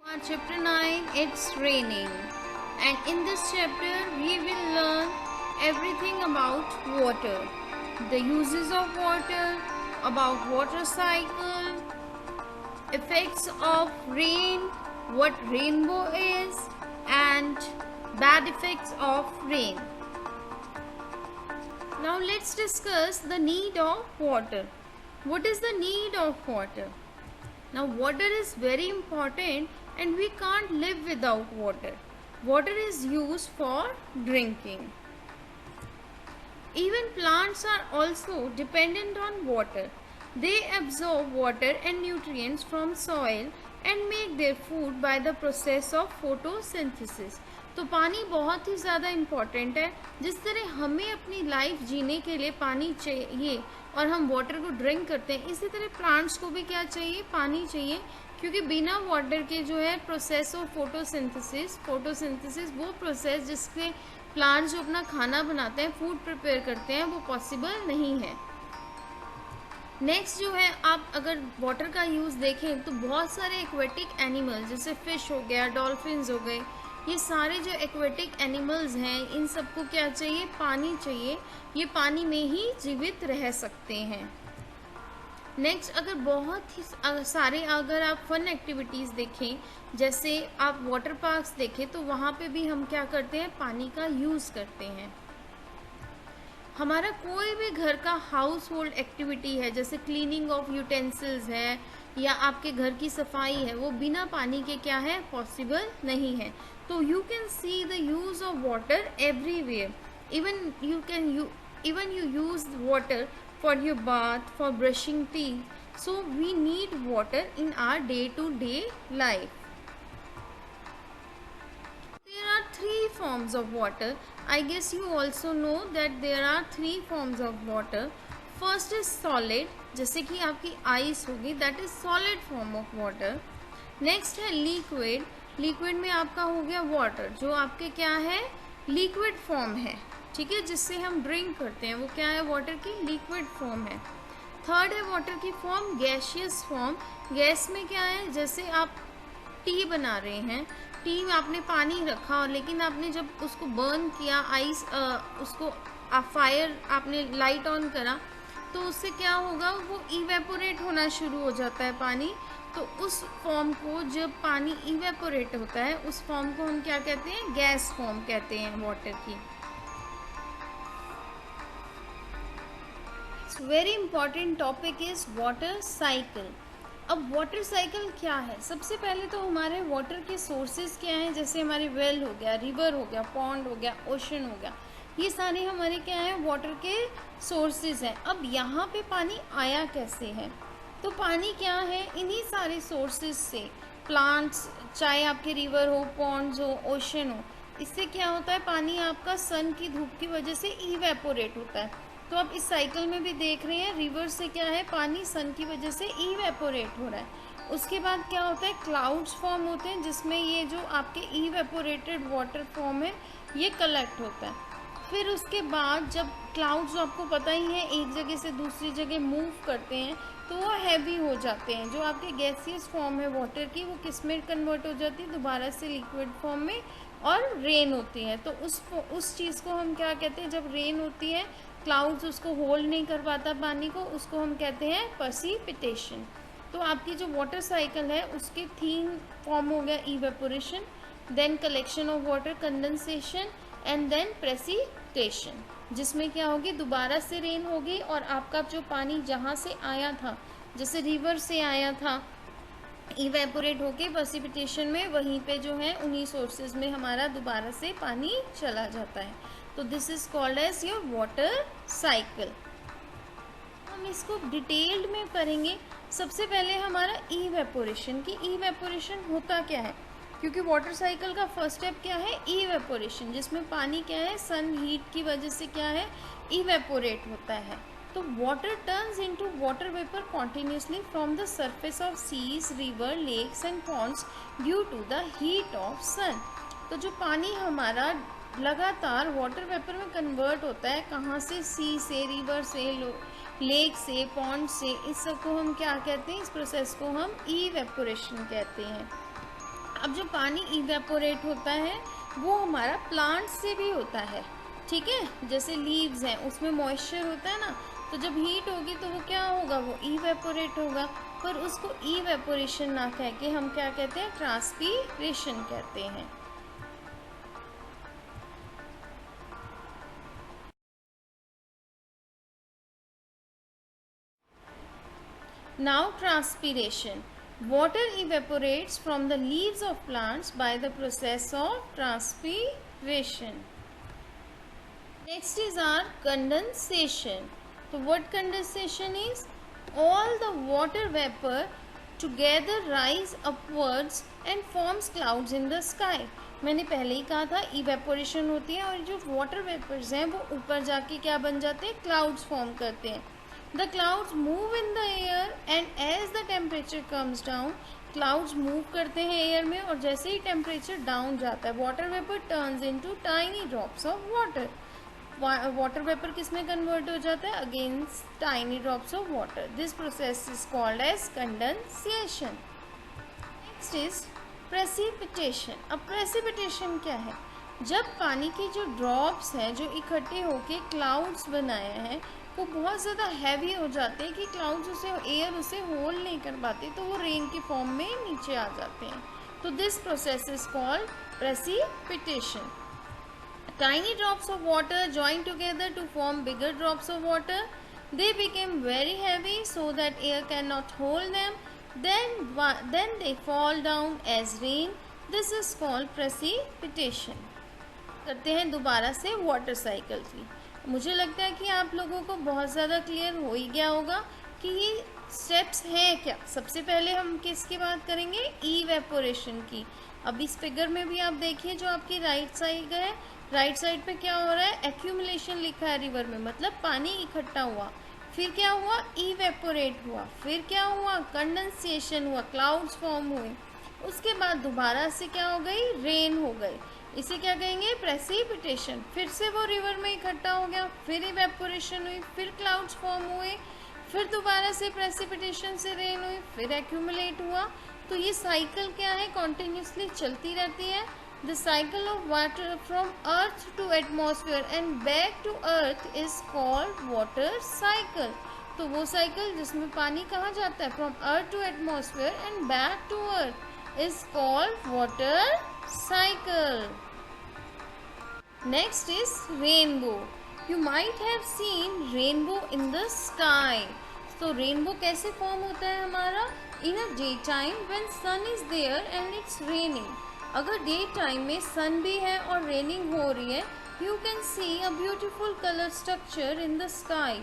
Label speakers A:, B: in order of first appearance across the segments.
A: Chapter 9, it's raining, and in this chapter we will learn everything about water, the uses of water, about water cycle, effects of rain, what rainbow is, and bad effects of rain. Now let's discuss the need of water. What is the need of water? Now water is very important and we can't live without water. Water is used for drinking. Even plants are also dependent on water. They absorb water and nutrients from soil and make their food by the process of photosynthesis. तो पानी बहुत ही ज़्यादा important है. जिस तरह हमें अपनी life जीने के लिए पानी चाहिए और हम वाटर को ड्रिंक करते हैं, इसी तरह प्लांट्स को भी क्या चाहिए? पानी चाहिए, क्योंकि बिना वाटर के जो है प्रोसेस ऑफ फोटोसिंथेसिस वो प्रोसेस जिससे प्लांट्स जो अपना खाना बनाते हैं, फूड प्रिपेयर करते हैं, वो पॉसिबल नहीं है. नेक्स्ट जो है, आप अगर वाटर का यूज़ देखें तो बहुत सारे एक्वेटिक एनिमल्स जैसे फिश हो गया, डॉल्फिन्स हो गए, ये सारे जो एक्वेटिक एनिमल्स हैं, इन सबको क्या चाहिए? पानी चाहिए. ये पानी में ही जीवित रह सकते हैं. नेक्स्ट, अगर बहुत ही सारे अगर आप फन एक्टिविटीज़ देखें, जैसे आप वाटर पार्क्स देखें, तो वहाँ पे भी हम क्या करते हैं? पानी का यूज़ करते हैं. हमारा कोई भी घर का हाउस होल्ड एक्टिविटी है, जैसे क्लीनिंग ऑफ यूटेंसिल्स है या आपके घर की सफाई है, वो बिना पानी के क्या है? पॉसिबल नहीं है. तो you can see the use of water everywhere. even you use water for your bath, for brushing teeth. So we need water in our day-to-day life. There are three forms of water. I guess you also know that there are three forms of water. First is solid, जैसे कि आपकी ice होगी, that is solid form of water. Next है liquid. Liquid में आपका हो गया water, जो आपके क्या है? लिक्विड फॉर्म है, ठीक है, जिससे हम ड्रिंक करते हैं, वो क्या है? वाटर की लिक्विड फॉर्म है. थर्ड है वाटर की फॉर्म गैसियस फॉर्म. गैस में क्या है? जैसे आप टी बना रहे हैं, टी में आपने पानी रखा, लेकिन आपने जब उसको बर्न किया, उसको फायर आपने लाइट ऑन करा, तो उससे क्या होगा? वो इवेपोरेट होना शुरू हो जाता है पानी. तो उस फॉर्म को, जब पानी इवेपोरेट होता है, उस फॉर्म को हम क्या कहते हैं? गैस फॉर्म कहते हैं वाटर की. Very important topic is water cycle. अब वाटर साइकिल क्या है? सबसे पहले तो हमारे वाटर के सोर्सेज क्या हैं? जैसे हमारे वेल हो गया, रिवर हो गया, पॉन्ड हो गया, ओशन हो गया, ये सारे हमारे क्या हैं? वाटर के सोर्सेज हैं. अब यहाँ पे पानी आया कैसे है? तो पानी क्या है? इन्हीं सारे सोर्सेज से, प्लांट्स, चाहे आपके रिवर हो, पॉन्ड्स हो, ओशन हो, इससे क्या होता है? पानी आपका सन की धूप की वजह से इवेपोरेट होता है. तो आप इस साइकिल में भी देख रहे हैं, रिवर से क्या है? पानी सन की वजह से इवेपोरेट हो रहा है. उसके बाद क्या होता है? क्लाउड्स फॉर्म होते हैं, जिसमें ये जो आपके इवेपोरेटेड वाटर फॉर्म है, ये कलेक्ट होता है. फिर उसके बाद जब क्लाउड्स, आपको पता ही है, एक जगह से दूसरी जगह मूव करते हैं, तो वो हैवी हो जाते हैं. जो आपके गैसियस फॉर्म है वाटर की, वो किस में कन्वर्ट हो जाती है? दोबारा से लिक्विड फॉर्म में, और रेन होती है. तो उस चीज़ को हम क्या कहते हैं? जब रेन होती है, क्लाउड्स उसको होल्ड नहीं कर पाता पानी को, उसको हम कहते हैं प्रेसिपिटेशन. तो आपकी जो वाटर साइकिल है, उसके तीन फॉर्म हो गया: evaporation, then collection of water, condensation, and then precipitation, जिसमें क्या होगी? दोबारा से रेन होगी, और आपका जो पानी जहाँ से आया था, जैसे रिवर से आया था, इवेपोरेट होके प्रेसिपिटेशन में, वहीं पे जो है उन्हीं सोर्सेज में हमारा दोबारा से पानी चला जाता है. तो this is called as your water cycle. हम इसको डिटेल्ड में करेंगे. सबसे पहले हमारा इवेपोरेशन, की इवेपोरेशन होता क्या है? क्योंकि वाटर साइकिल का फर्स्ट स्टेप क्या है? इवेपोरेशन, जिसमें पानी क्या है? सन हीट की वजह से क्या है? इवेपोरेट होता है. तो water turns into water vapour continuously from the surface of seas, river, lakes and ponds due to the heat of sun. तो जो पानी हमारा लगातार वाटर वेपर में कन्वर्ट होता है, कहाँ से? सी से, रिवर से, लेक से, पॉन्ड से, इस सब को हम क्या कहते हैं? इस प्रोसेस को हम इवेपोरेशन कहते हैं. अब जो पानी इवेपोरेट होता है वो हमारा प्लांट से भी होता है, ठीक है। जैसे लीव्स हैं उसमें मॉइस्चर होता है ना, तो जब हीट होगी तो वो क्या होगा, वो इवेपोरेट होगा। पर उसको इवेपोरेशन ना कह के हम क्या कहते हैं, ट्रांसपीरेशन कहते हैं। Now transpiration. Water evaporates from the leaves of plants by the process of transpiration. Next is our condensation. So what condensation is? All the water vapor together rise upwards and forms clouds in the sky. मैंने पहले ही कहा था evaporation होती है और जो water vapours हैं वो ऊपर जाके क्या बन जाते हैं, क्लाउड्स फॉर्म करते हैं। The clouds move in the air and as the temperature comes down, clouds move करते हैं एयर में और जैसे ही टेम्परेचर डाउन जाता है water vapour turns into tiny drops of water. Water vapour किस में कन्वर्ट हो जाता है, against tiny drops of water. This process is called as condensation. Next is precipitation. अब प्रेसिपिटेशन क्या है, जब पानी के जो ड्रॉप्स हैं जो इकट्ठे होके क्लाउड्स बनाए हैं वो बहुत ज़्यादा हैवी हो जाते हैं कि क्लाउड्स उसे एयर उसे होल्ड नहीं कर पाते, तो वो रेन के फॉर्म में नीचे आ जाते हैं। तो this process is called precipitation. Tiny drops of water join together to form bigger drops of water. They become very heavy so that air cannot hold them. Then they fall down as rain. This is called precipitation. करते हैं दोबारा से water cycle की। मुझे लगता है कि आप लोगों को बहुत ज़्यादा क्लियर हो ही गया होगा कि ये स्टेप्स हैं क्या। सबसे पहले हम किसकी बात करेंगे, इवेपोरेशन की। अब इस फिगर में भी आप देखिए जो आपकी राइट साइड है, राइट साइड पे क्या हो रहा है, एक्यूमुलेशन लिखा है रिवर में, मतलब पानी इकट्ठा हुआ। फिर क्या हुआ, इवेपोरेट हुआ। फिर क्या हुआ, कंडेंसेशन हुआ, क्लाउड्स फॉर्म हुए। उसके बाद दोबारा से क्या हो गई, रेन हो गई। इसे क्या कहेंगे, प्रेसिपिटेशन। फिर से वो रिवर में इकट्ठा हो गया, फिर इवेपोरेशन हुई, फिर क्लाउड्स फॉर्म हुए, फिर दोबारा से प्रेसिपिटेशन से रेन हुई, फिर एक्यूमुलेट हुआ। तो ये साइकिल क्या है, कॉन्टिन्यूसली चलती रहती है। The cycle of water from earth to atmosphere and back to earth is called water cycle. तो वो साइकिल जिसमें पानी कहाँ जाता है, from earth to atmosphere and back to earth is called water cycle. Next is rainbow. You might have seen rainbow in the sky. So rainbow कैसे form होता है हमारा, in a daytime when sun is there and it's raining. अगर day time में सन भी है और raining हो रही है, you can see a beautiful color structure in the sky.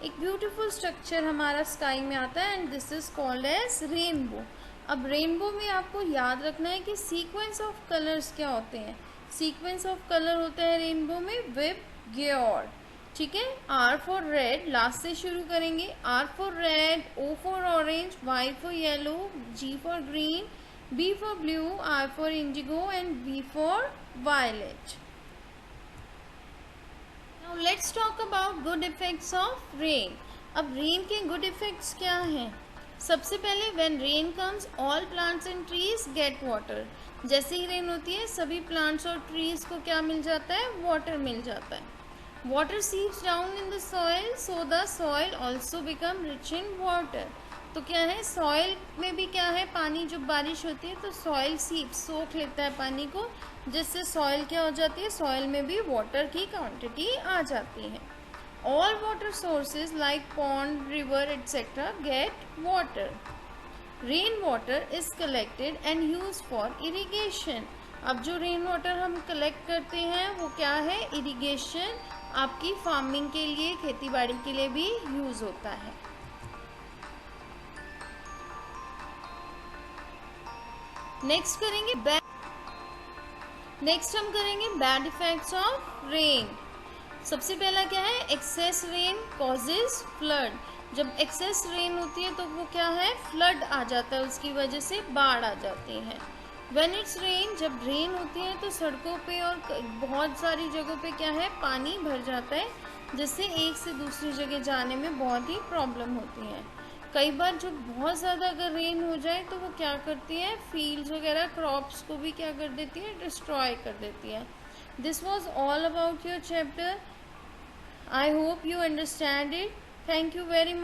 A: एक ब्यूटीफुल स्ट्रक्चर हमारा स्काई में आता है and this is called as rainbow. अब रेनबो में आपको याद रखना है कि सीक्वेंस ऑफ कलर्स क्या होते हैं। सीक्वेंस ऑफ कलर होता है रेनबो में विबग्योर, ठीक है। आर फॉर रेड, लास्ट से शुरू करेंगे। R for red, O for orange, Y for yellow, G for green, B for blue, R for indigo and B for violet. Now let's talk about good effects of rain. अब rain के good effects क्या हैं। सबसे पहले when rain comes all plants and trees get water. जैसे ही rain होती है सभी प्लांट्स और ट्रीज को क्या मिल जाता है, वाटर मिल जाता है। Water seeps down in the soil so the soil also become rich in water. तो क्या है, सॉइल में भी क्या है, पानी जब बारिश होती है तो सॉइल सीप सोख लेता है पानी को, जिससे सॉइल क्या हो जाती है, सॉइल में भी वाटर की क्वांटिटी आ जाती है। All water sources like pond, river, etc. get water. Rainwater is collected and used for irrigation. अब जो रेन वाटर हम कलेक्ट करते हैं वो क्या है, इरिगेशन, आपकी फार्मिंग के लिए, खेती बाड़ी के लिए भी यूज होता है। नेक्स्ट हम करेंगे बैड इफेक्ट्स ऑफ रेन। सबसे पहला क्या है, एक्सेस रेन कॉजेज फ्लड। जब एक्सेस रेन होती है तो वो क्या है, फ्लड आ जाता है, उसकी वजह से बाढ़ आ जाती है। व्हेन इट्स रेन, जब रेन होती है तो सड़कों पे और बहुत सारी जगहों पे क्या है, पानी भर जाता है, जिससे एक से दूसरी जगह जाने में बहुत ही प्रॉब्लम होती है। कई बार जब बहुत ज़्यादा अगर रेन हो जाए तो वो क्या करती है, फील्ड्स वगैरह क्रॉप्स को भी क्या कर देती है, डिस्ट्रॉय कर देती है. This was all about your chapter. I hope you understand it. Thank you very much.